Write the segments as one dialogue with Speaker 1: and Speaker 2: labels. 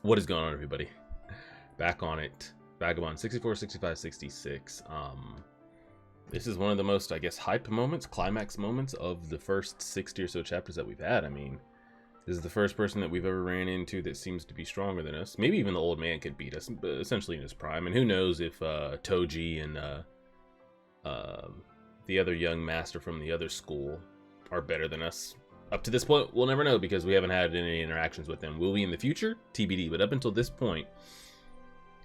Speaker 1: What is going on, everybody? Back on it. Vagabond 64, 65, 66. This is one of the most, I guess, hype moments, climax moments of the first 60 or so chapters that we've had. I mean, this is the first person that we've ever ran into that seems to be stronger than us. Maybe even the old man could beat us, essentially in his prime. And who knows if Toji and the other young master from the other school are better than us. Up to this point, we'll never know because we haven't had any interactions with them. Will we in the future? TBD. But up until this point,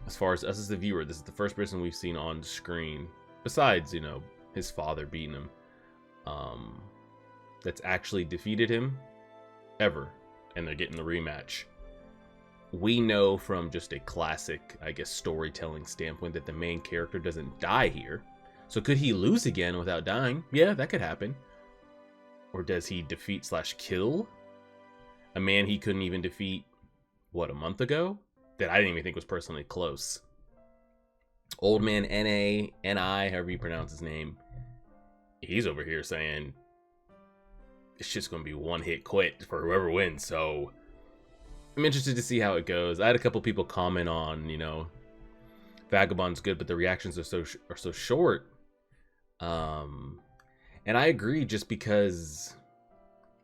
Speaker 1: as far as us as the viewer, this is the first person we've seen on screen, besides, you know, his father beating him, that's actually defeated him ever. And they're getting the rematch. We know from just a classic, I guess, storytelling standpoint that the main character doesn't die here. So could he lose again without dying? Yeah, that could happen. Or does he defeat / kill a man he couldn't even defeat, what, a month ago? That I didn't even think was personally close. Old man N.I., however you pronounce his name, he's over here saying it's just going to be one hit quit for whoever wins. So I'm interested to see how it goes. I had a couple people comment on, you know, Vagabond's good, but the reactions are so short. And I agree, just because,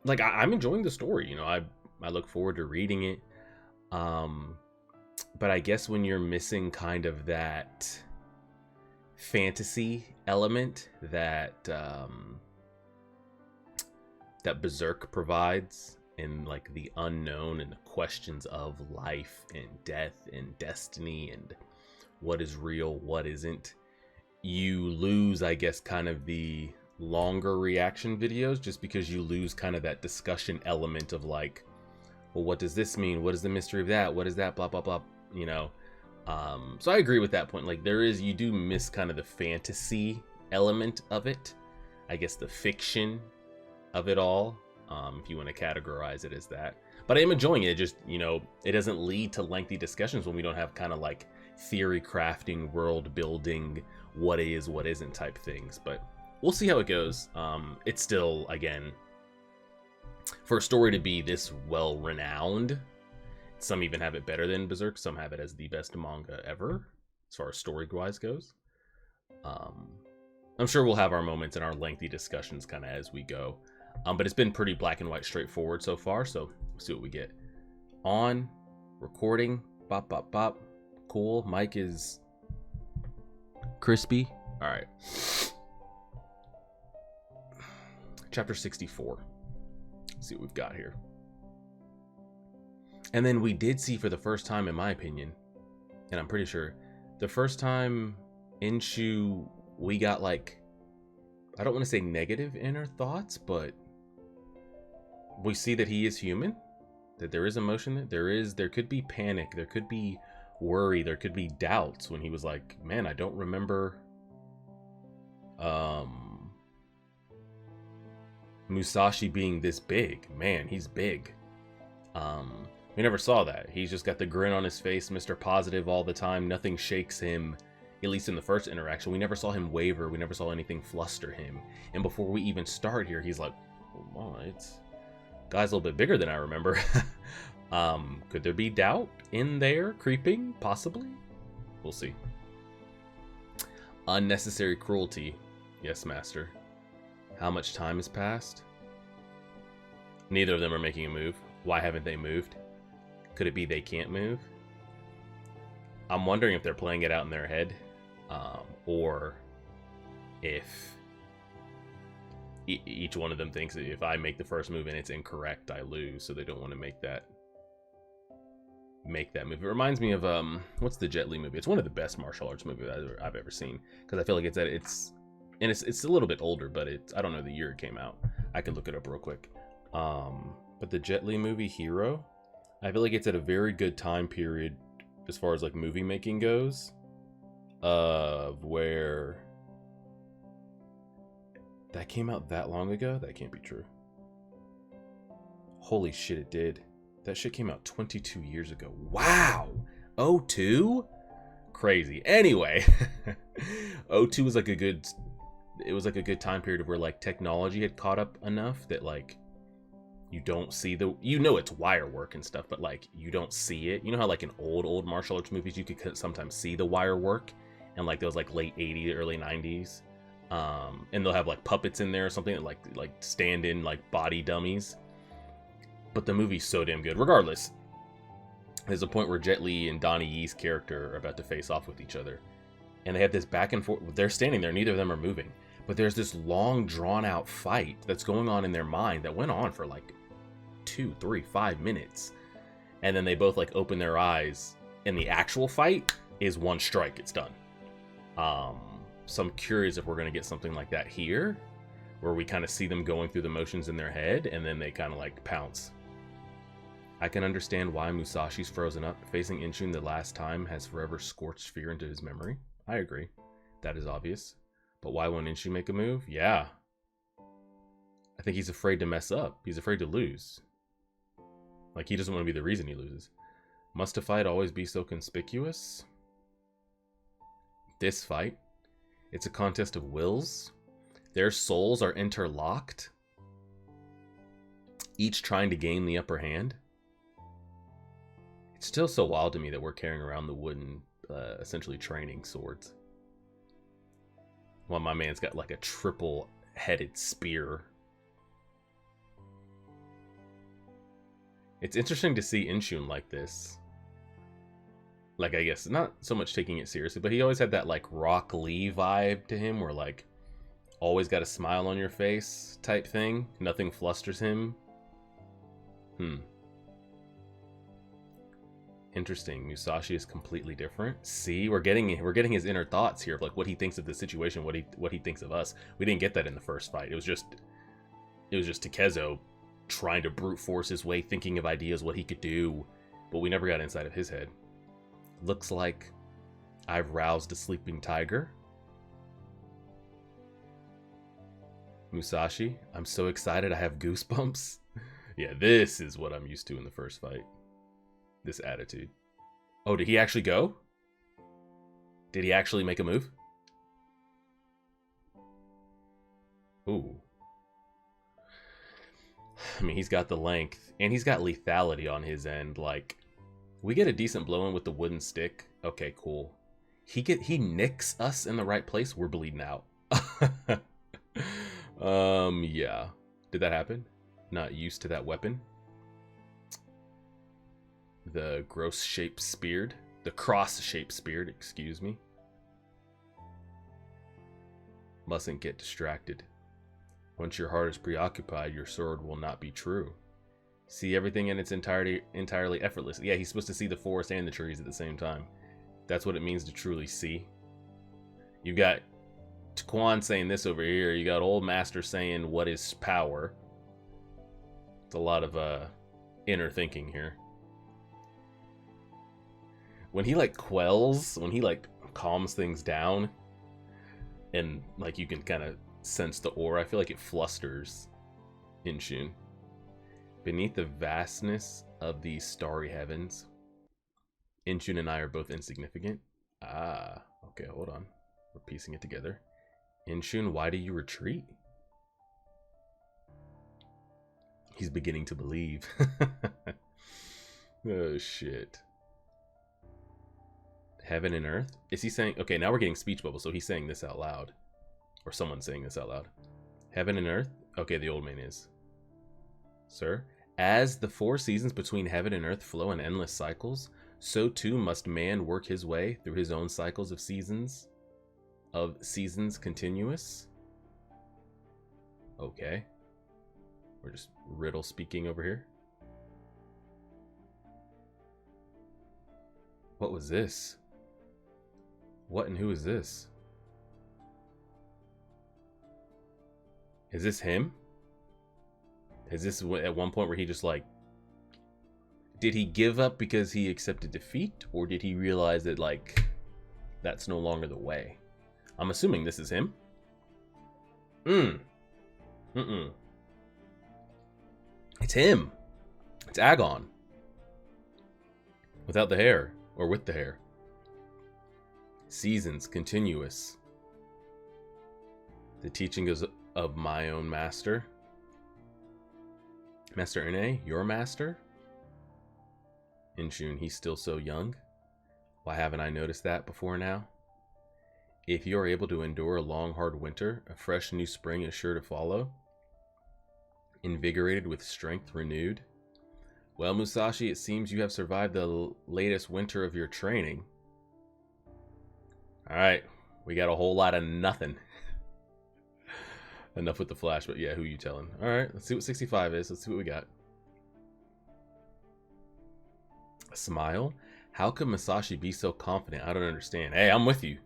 Speaker 1: like, I'm enjoying the story. You know, I look forward to reading it. But I guess when you're missing kind of that fantasy element that that Berserk provides, and like the unknown and the questions of life and death and destiny and what is real, what isn't, you lose, I guess, kind of the longer reaction videos, just because you lose kind of that discussion element of like, well, what does this mean? What is the mystery of that? What is that? Blah, blah, blah, you know? So I agree with that point. Like, you do miss kind of the fantasy element of it. I guess the fiction of it all, if you want to categorize it as that. But I am enjoying it. It just, you know, it doesn't lead to lengthy discussions when we don't have kind of like theory crafting, world building, what is, what isn't type things. But we'll see how it goes. It's still, again, for a story to be this well renowned, some even have it better than Berserk. Some have it as the best manga ever, as far as story wise goes. I'm sure we'll have our moments and our lengthy discussions kind of as we go. But it's been pretty black and white straightforward so far. So we'll see what we get. On, recording, bop, bop, bop. Cool. Mic is crispy. All right. Chapter 64. Let's see what we've got here. And then we did see for the first time, in my opinion, and I'm pretty sure, the first time in Shu, we got like, I don't want to say negative inner thoughts, but we see that he is human, that there is emotion, there could be panic, there could be worry, there could be doubts when he was like, man, I don't remember Musashi being this big. Man, he's big. We never saw that. He's just got the grin on his face, Mr. Positive all the time. Nothing shakes him, at least in the first interaction. We never saw him waver. We never saw anything fluster him. And before we even start here, he's like, well, it's guy's a little bit bigger than I remember. Could there be doubt in there creeping? Possibly. We'll see. Unnecessary cruelty. Yes, master. How much time has passed? Neither of them are making a move. Why haven't they moved? Could it be they can't move? I'm wondering if they're playing it out in their head, or if each one of them thinks that if I make the first move and it's incorrect, I lose, so they don't want to make that move. It reminds me of what's the Jet Li movie? It's one of the best martial arts movies I've ever seen, because I feel like it's a little bit older, but I don't know the year it came out. I could look it up real quick. But the Jet Li movie Hero, I feel like it's at a very good time period as far as like movie making goes, of where that came out that long ago. That can't be true. Holy shit, it did. That shit came out 22 years ago. Wow. 02? Crazy. Anyway, 02 was like a good time period of where like technology had caught up enough that like You don't see the, you know, it's wire work and stuff, but like you don't see it. You know how like in old martial arts movies you could sometimes see the wire work, and like those like late 80s, early 90s, and they'll have like puppets in there or something, like stand-in like body dummies. But the movie's so damn good. Regardless, there's a point where Jet Li and Donnie Yee's character are about to face off with each other, and they have this back and forth. They're standing there, neither of them are moving, but there's this long drawn out fight that's going on in their mind that went on for like 2, 3, 5 minutes, and then they both like open their eyes, and the actual fight is one strike, it's done. So I'm curious if we're going to get something like that here, where we kind of see them going through the motions in their head and then they kind of like pounce. I can understand why Musashi's frozen up. Facing Inshun the last time has forever scorched fear into his memory. I agree, that is obvious, but why won't Inshun make a move? Yeah, I think he's afraid to mess up. He's afraid to lose. Like, he doesn't want to be the reason he loses. Must a fight always be so conspicuous? This fight, it's a contest of wills. Their souls are interlocked, each trying to gain the upper hand. It's still so wild to me that we're carrying around the wooden, essentially training swords, while my man's got like a triple-headed spear. It's interesting to see Inshun like this. Like, I guess, not so much taking it seriously, but he always had that, like, Rock Lee vibe to him, where, like, always got a smile on your face type thing. Nothing flusters him. Interesting. Musashi is completely different. See, we're getting his inner thoughts here of, like, what he thinks of the situation, what he thinks of us. We didn't get that in the first fight. It was just Takezo trying to brute force his way, thinking of ideas, what he could do, but we never got inside of his head. Looks like I've roused a sleeping tiger. Musashi, I'm so excited I have goosebumps. Yeah, this is what I'm used to in the first fight. This attitude. Oh, did he actually go? Did he actually make a move? Ooh. I mean, he's got the length, and he's got lethality on his end. Like, we get a decent blow in with the wooden stick. Okay, cool. He nicks us in the right place. We're bleeding out. Yeah. Did that happen? Not used to that weapon. The gross-shaped speared. The cross-shaped speared, excuse me. Mustn't get distracted. Once your heart is preoccupied, your sword will not be true. See everything in its entirely effortless. Yeah, he's supposed to see the forest and the trees at the same time. That's what it means to truly see. You've got Quan saying this over here. You got Old Master saying, what is power? It's a lot of inner thinking here. When he like quells, when he like calms things down, and like you can kind of sense the aura, I feel like it flusters Inshun. Beneath the vastness of these starry heavens, Inshun and I are both insignificant. Ah, okay, hold on. We're piecing it together. Inshun, why do you retreat? He's beginning to believe. Oh, shit. Heaven and earth? Is he saying... Okay, now we're getting speech bubbles, so he's saying this out loud. Or someone's saying this out loud. Heaven and earth? Okay, the old man is. Sir, as the 4 seasons between heaven and earth flow in endless cycles, so too must man work his way through his own cycles of seasons. Of seasons continuous? Okay. We're just riddle speaking over here. What was this? What and who is this? Is this him? Is this at one point where he just like... Did he give up because he accepted defeat? Or did he realize that like... That's no longer the way? I'm assuming this is him. It's him. It's Agon. Without the hair. Or with the hair. Seasons continuous. The teaching is of my own master. Master Ine, your master? Inshun, he's still so young. Why haven't I noticed that before now? If you are able to endure a long, hard winter, a fresh new spring is sure to follow. Invigorated with strength renewed. Well, Musashi, it seems you have survived the latest winter of your training. Alright, we got a whole lot of nothing. Enough with the flash, but yeah, who you telling? Alright, let's see what 65 is. Let's see what we got. A smile? How could Musashi be so confident? I don't understand. Hey, I'm with you.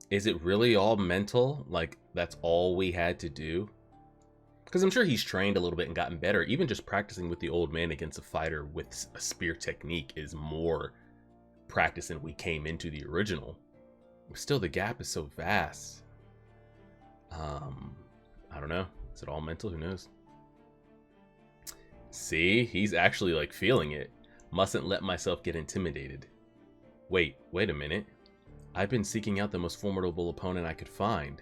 Speaker 1: Is it really all mental? Like, that's all we had to do? Because I'm sure he's trained a little bit and gotten better. Even just practicing with the old man against a fighter with a spear technique is more practice than we came into the original. Still, the gap is so vast. I don't know. Is it all mental? Who knows? See? He's actually, like, feeling it. Mustn't let myself get intimidated. Wait a minute. I've been seeking out the most formidable opponent I could find.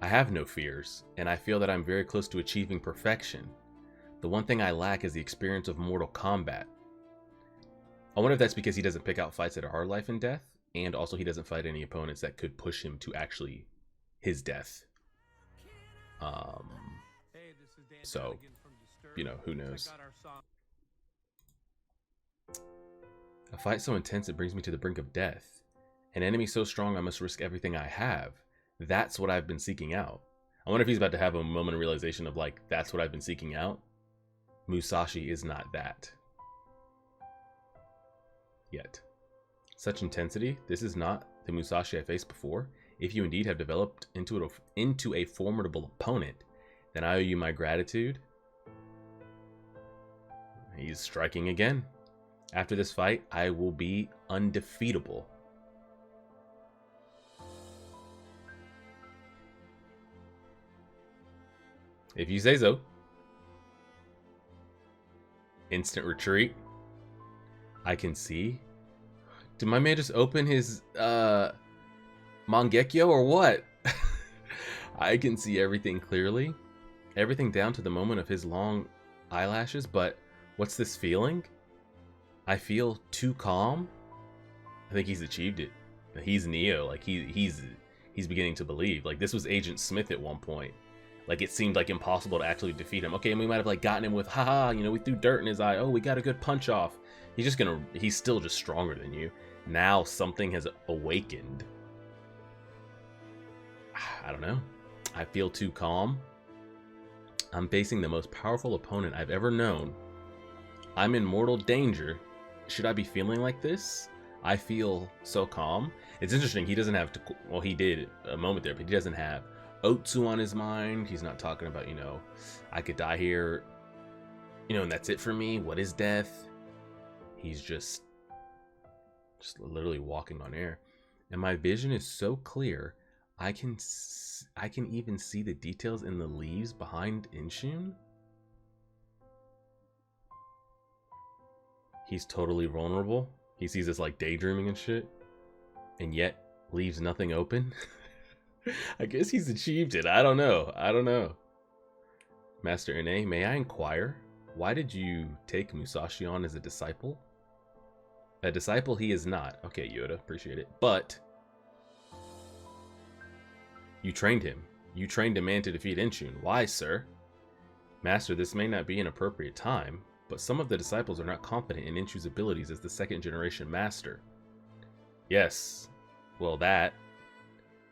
Speaker 1: I have no fears, and I feel that I'm very close to achieving perfection. The one thing I lack is the experience of mortal combat. I wonder if that's because he doesn't pick out fights that are life and death, and also he doesn't fight any opponents that could push him to actually his death. So, you know, who knows? A fight so intense it brings me to the brink of death. An enemy so strong I must risk everything I have. That's what I've been seeking out. I wonder if he's about to have a moment of realization of, like, that's what I've been seeking out. Musashi is not that. Yet. Such intensity, this is not the Musashi I faced before. If you indeed have developed into a formidable opponent, then I owe you my gratitude. He's striking again. After this fight, I will be undefeatable. If you say so. Instant retreat. I can see. Did my man just open his Mangekyo or what? I can see everything clearly. Everything down to the moment of his long eyelashes, but what's this feeling? I feel too calm. I think he's achieved it. He's Neo. Like he's beginning to believe. Like this was Agent Smith at one point. Like it seemed like impossible to actually defeat him. Okay, and we might have like gotten him with haha, you know, we threw dirt in his eye. Oh, we got a good punch off. He's still just stronger than you. Now something has awakened. I don't know. I feel too calm. I'm facing the most powerful opponent I've ever known. I'm in mortal danger. Should I be feeling like this? I feel so calm. It's interesting. He doesn't have to. Well, he did a moment there, but he doesn't have Otsu on his mind. He's not talking about, you know, I could die here, you know, and that's it for me. What is death? He's just literally walking on air. And my vision is so clear. I can even see the details in the leaves behind Inshun. He's totally vulnerable. He sees us like daydreaming and shit, and yet leaves nothing open. I guess he's achieved it. I don't know. Master Ine, may I inquire? Why did you take Musashi on as a disciple? A disciple he is not. Okay, Yoda, appreciate it. But you trained him. You trained a man to defeat Inshun. Why, sir? Master, this may not be an appropriate time, but some of the disciples are not confident in Inshun's abilities as the second generation master. Yes, well that.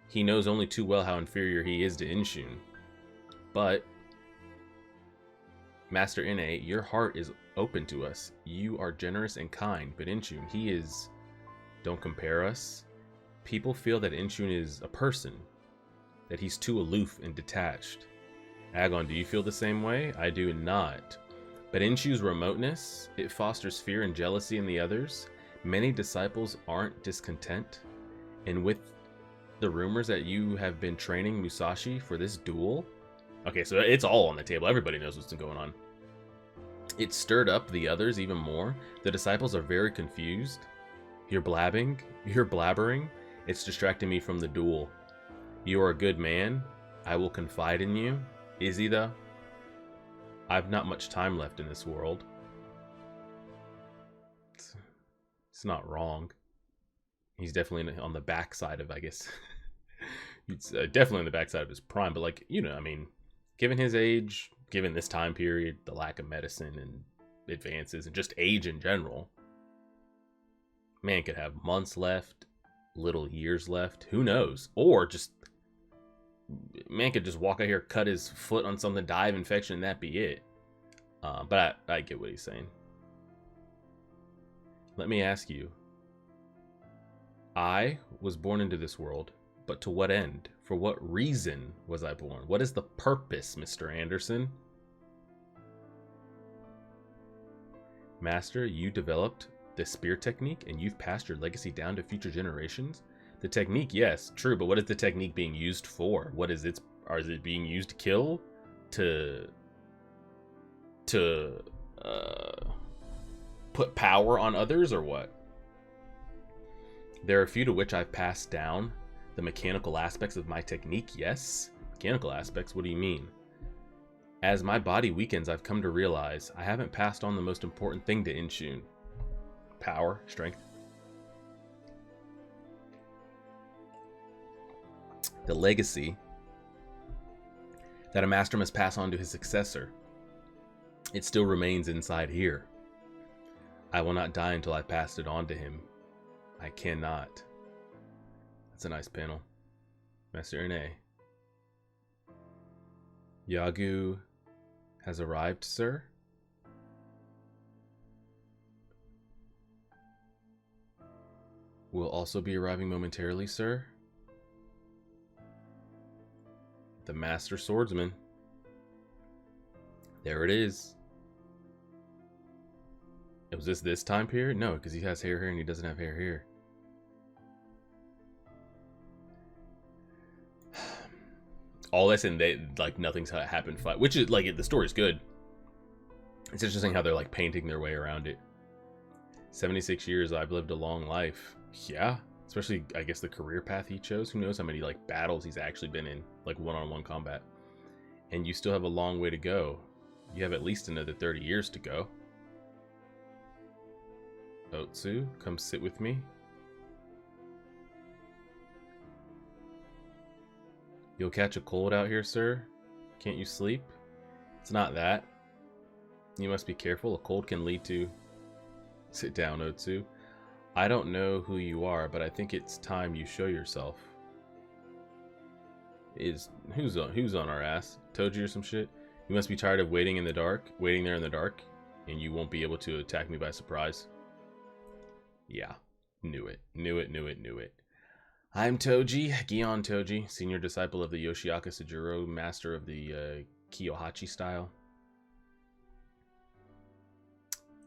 Speaker 1: He knows only too well how inferior he is to Inshun. But, Master Ine, your heart is open to us. You are generous and kind, but Inshun, he is... Don't compare us. People feel that Inshun is a person, that he's too aloof and detached. Agon, do you feel the same way? I do not. But Inshun's remoteness, it fosters fear and jealousy in the others. Many disciples aren't discontent. And with the rumors that you have been training Musashi for this duel... Okay, so it's all on the table. Everybody knows what's going on. It stirred up the others even more. The disciples are very confused. You're blabbering. It's distracting me from the duel. You are a good man. I will confide in you. Is he though? I've not much time left in this world. It's not wrong. He's definitely on the backside of, I guess, he's definitely on the backside of his prime. But like, you know, I mean, given his age, given this time period, the lack of medicine and advances, and just age in general, man could have months left, little years left. Who knows? Or just man could just walk out here, cut his foot on something, die of infection, and that be it. But I get what he's saying. Let me ask you. I was born into this world, but to what end? For what reason was I born? What is the purpose, Mr. Anderson? Master, you developed the spear technique and you've passed your legacy down to future generations? The technique, yes, true, but what is the technique being used for? What is it? Is it being used to kill? To put power on others, or what? There are a few to which I've passed down the mechanical aspects of my technique, yes? Mechanical aspects? What do you mean? As my body weakens, I've come to realize I haven't passed on the most important thing to Inshun. Power, strength. The legacy that a master must pass on to his successor. It still remains inside here. I will not die until I pass it on to him. I cannot. That's a nice panel. Master Erne. Yagu has arrived, sir. Will also be arriving momentarily, sir. The Master Swordsman. There it is. Was this time period? No, because he has hair here and he doesn't have hair here. All this and they like nothing's happened. Which is like the story's good. It's interesting how they're like painting their way around it. 76 years, I've lived a long life. Yeah, especially I guess the career path he chose. Who knows how many like battles he's actually been in, like one-on-one combat. And you still have a long way to go. You have at least another 30 years to go. Otsu, come sit with me. You'll catch a cold out here, sir. Can't you sleep? It's not that. You must be careful. A cold can lead to... Sit down, Otsu. I don't know who you are, but I think it's time you show yourself. Who's on our ass? Toji or some shit? You must be tired of waiting there in the dark, and you won't be able to attack me by surprise. Yeah, knew it. I'm Toji, Gion Toji, senior disciple of the Yoshiaka Sujiro, master of the Kiyohachi style.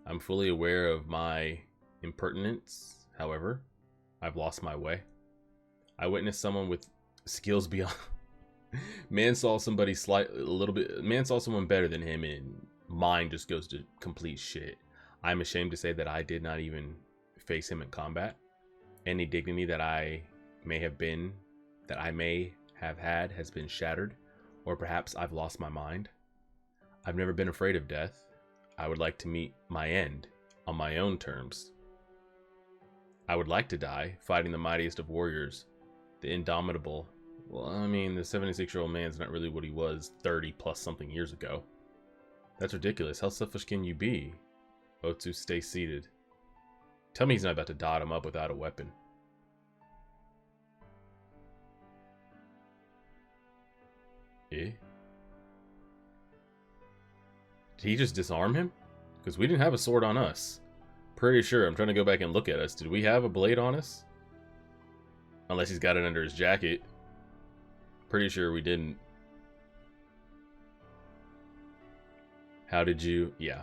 Speaker 1: I'm fully aware of my impertinence, however, I've lost my way. I witnessed someone with skills beyond... Man saw someone better than him and mine just goes to complete shit. I'm ashamed to say that I did not even face him in combat. Any dignity that I may have had has been shattered, or perhaps I've lost my mind. I've never been afraid of death. I would like to meet my end on my own terms. I would like to die fighting the mightiest of warriors, the indomitable. Well, I mean, the 76-year-old man's not really what he was 30 plus something years ago. That's ridiculous. How selfish can you be? Otsu, stay seated. Tell me he's not about to dot him up without a weapon. Eh? Did he just disarm him? Because we didn't have a sword on us. Pretty sure. I'm trying to go back and look at us. Did we have a blade on us? Unless he's got it under his jacket. Pretty sure we didn't. How did you... Yeah.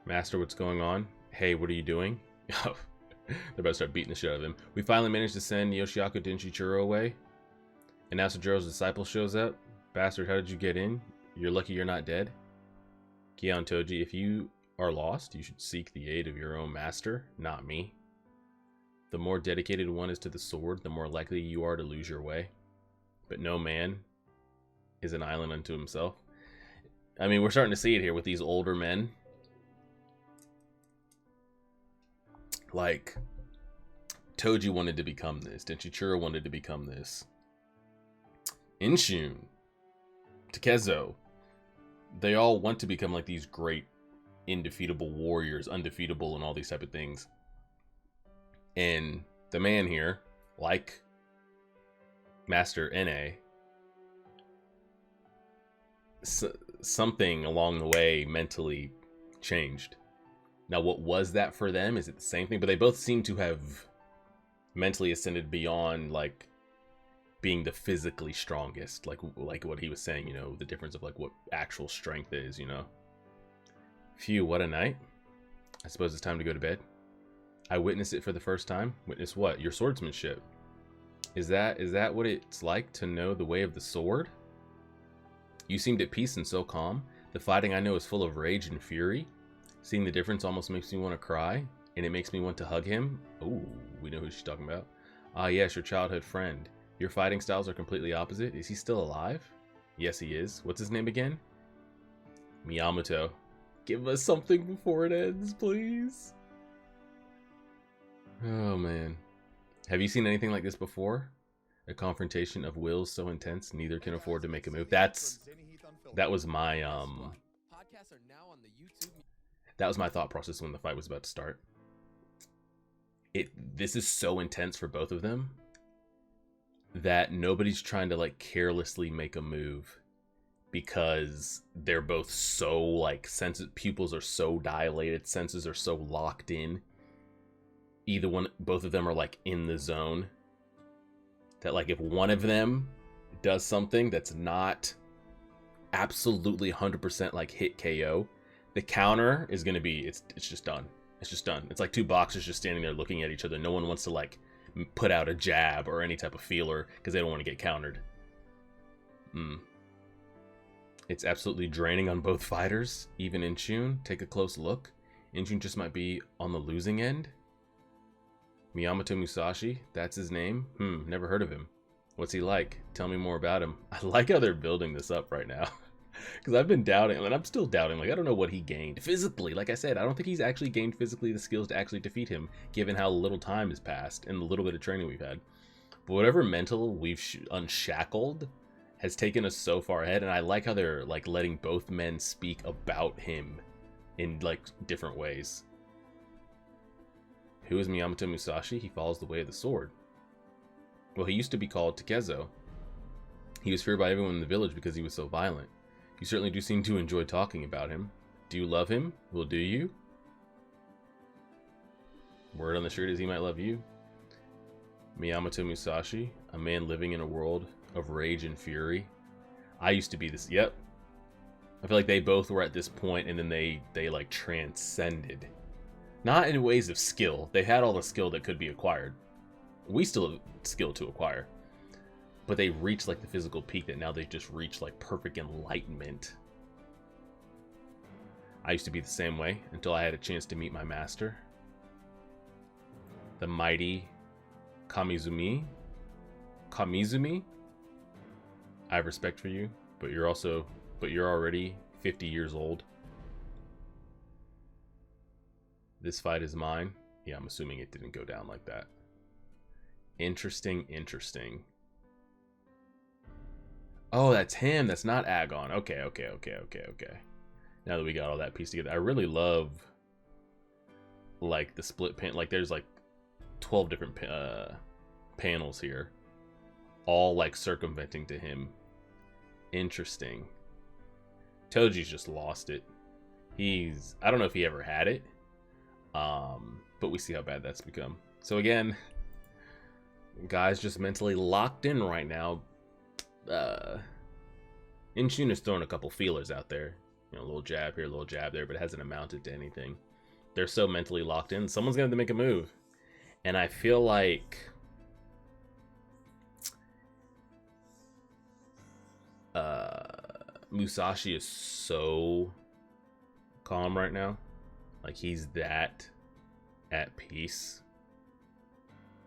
Speaker 1: Master, what's going on? Hey, what are you doing? They're about to start beating the shit out of him. We finally managed to send Yoshiaka Denshichiro away. And now Sujiro's disciple shows up. Bastard, how did you get in? You're lucky you're not dead. Gion Toji, if you are lost, you should seek the aid of your own master, not me. The more dedicated one is to the sword, the more likely you are to lose your way. But no man is an island unto himself. I mean, we're starting to see it here with these older men. Like, Toji wanted to become this. Denchichiro wanted to become this. Inshun, Takezo, they all want to become like these great, indefeatable warriors, undefeatable and all these type of things. And the man here, like Master NA, something along the way mentally changed. Now, what was that for them? Is it the same thing? But they both seem to have mentally ascended beyond, like, being the physically strongest. Like what he was saying, you know, the difference of, like, what actual strength is, you know? Phew, what a night. I suppose it's time to go to bed. I witnessed it for the first time. Witness what? Your swordsmanship. Is that what it's like to know the way of the sword? You seemed at peace and so calm. The fighting I know is full of rage and fury. Seeing the difference almost makes me want to cry, and it makes me want to hug him. Ooh, we know who she's talking about. Ah, yes, your childhood friend. Your fighting styles are completely opposite. Is he still alive? Yes, he is. What's his name again? Miyamoto. Give us something before it ends, please. Oh, man. Have you seen anything like this before? A confrontation of wills so intense, neither can afford to make a move. That was my, that was my thought process when the fight was about to start. This is so intense for both of them that nobody's trying to, like, carelessly make a move, because they're both so, like, pupils are so dilated, senses are so locked in. Both of them are, like, in the zone. That, like, if one of them does something that's not absolutely 100% like hit KO, the counter is gonna be, it's just done. It's just done. It's like two boxers just standing there looking at each other. No one wants to, like, put out a jab or any type of feeler because they don't want to get countered. It's absolutely draining on both fighters. Even Inshun, take a close look. Inshun just might be on the losing end. Miyamoto Musashi, that's his name? Never heard of him. What's he like? Tell me more about him. I like how they're building this up right now. Because I've been doubting, and I'm still doubting. Like, I don't know what he gained physically. Like I said, I don't think he's actually gained physically the skills to actually defeat him, given how little time has passed and the little bit of training we've had. But whatever mental we've unshackled has taken us so far ahead, and I like how they're, like, letting both men speak about him in, like, different ways. Who is Miyamoto Musashi? He follows the way of the sword. Well, he used to be called Takezo. He was feared by everyone in the village because he was so violent. You certainly do seem to enjoy talking about him. Do you love him? Well, do you? Word on the street is he might love you. Miyamoto Musashi, a man living in a world of rage and fury. I used to be this. Yep. I feel like they both were at this point, and then they like transcended. Not in ways of skill. They had all the skill that could be acquired. We still have skill to acquire. But they reached, like, the physical peak that now they've just reached, like, perfect enlightenment. I used to be the same way until I had a chance to meet my master. The mighty Kamizumi. Kamizumi? I have respect for you, but you're already 50 years old. This fight is mine. Yeah, I'm assuming it didn't go down like that. Interesting. Oh, that's him. That's not Agon. Okay. Now that we got all that pieced together. I really love, like, the split pan. Like, there's, like, 12 different panels here. All, like, circumventing to him. Interesting. Toji's just lost it. I don't know if he ever had it. But we see how bad that's become. So again, guys just mentally locked in right now. Inshun is throwing a couple feelers out there. You know, a little jab here, a little jab there, but it hasn't amounted to anything. They're so mentally locked in. Someone's going to make a move. And I feel like Musashi is so calm right now. Like, he's that at peace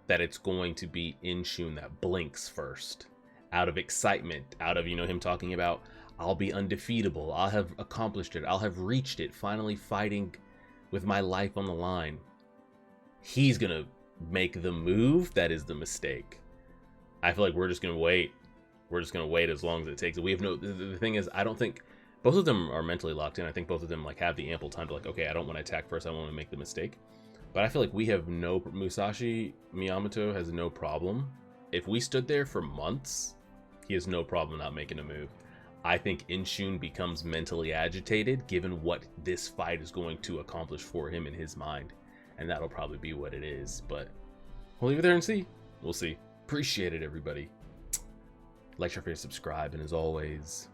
Speaker 1: that it's going to be Inshun that blinks first. Out of excitement, out of, you know, him talking about, I'll be undefeatable. I'll have accomplished it. I'll have reached it, finally fighting with my life on the line. He's gonna make the move that is the mistake. I feel like we're just gonna wait. We're just gonna wait as long as it takes. We have no. The thing is, I don't think both of them are mentally locked in. I think both of them like have the ample time to like, okay, I don't want to attack first. I want to make the mistake. But I feel like we have no. Musashi Miyamoto has no problem. If we stood there for months, he has no problem not making a move. I think Inshun becomes mentally agitated given what this fight is going to accomplish for him in his mind. And that'll probably be what it is. But we'll leave it there and see. We'll see. Appreciate it, everybody. Like, share, favorite, subscribe. And as always,